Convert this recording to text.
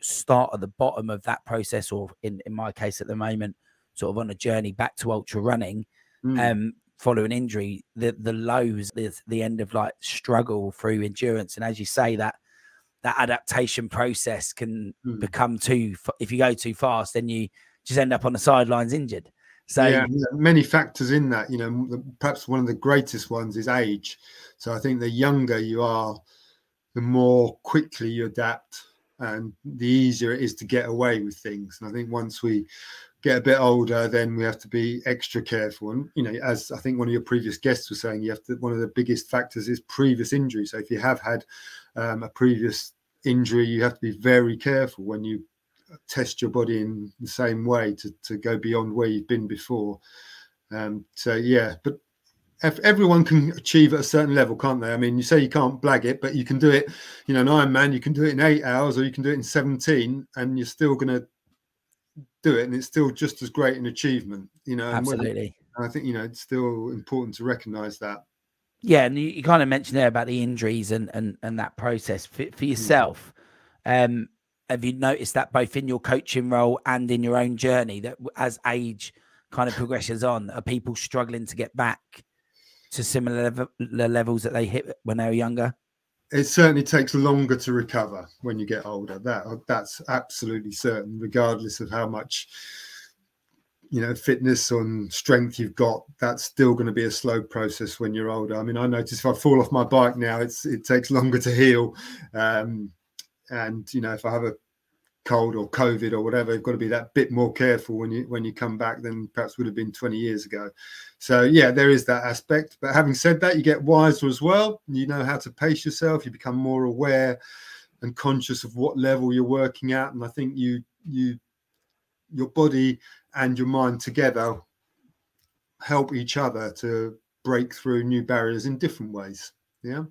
start at the bottom of that process, or in my case at the moment, sort of on a journey back to ultra running, following injury, the lows, the end of like struggle through endurance. And as you say, that adaptation process can become if you go too fast, then you just end up on the sidelines injured. So yeah, many factors in that. You know, perhaps one of the greatest ones is age. So I think the younger you are, the more quickly you adapt and the easier it is to get away with things. And I think once we get a bit older, then we have to be extra careful. And, you know, as I think one of your previous guests was saying, one of the biggest factors is previous injury. So if you have had a previous injury, you have to be very careful when you test your body in the same way to go beyond where you've been before. So yeah, but if everyone can achieve at a certain level, can't they? I mean, you say you can't blag it, but you can do it. You know, an Ironman, you can do it in 8 hours, or you can do it in 17, and you're still going to do it, and it's still just as great an achievement. You know, absolutely. And I think, you know, it's still important to recognise that. Yeah, and you kind of mentioned there about the injuries and that process for yourself. Have you noticed that both in your coaching role and in your own journey, that as age kind of progresses on, are people struggling to get back to similar levels that they hit when they were younger? It certainly takes longer to recover when you get older. That's absolutely certain, regardless of how much, you know, fitness and strength you've got. That's still going to be a slow process when you're older. I mean, I notice if I fall off my bike now, it takes longer to heal. And, you know, if I have a cold or COVID or whatever, you've got to be that bit more careful when you come back than perhaps would have been 20 years ago. So yeah, there is that aspect. But having said that, you get wiser as well. You know how to pace yourself. You become more aware and conscious of what level you're working at. And I think your body and your mind together help each other to break through new barriers in different ways. Yeah.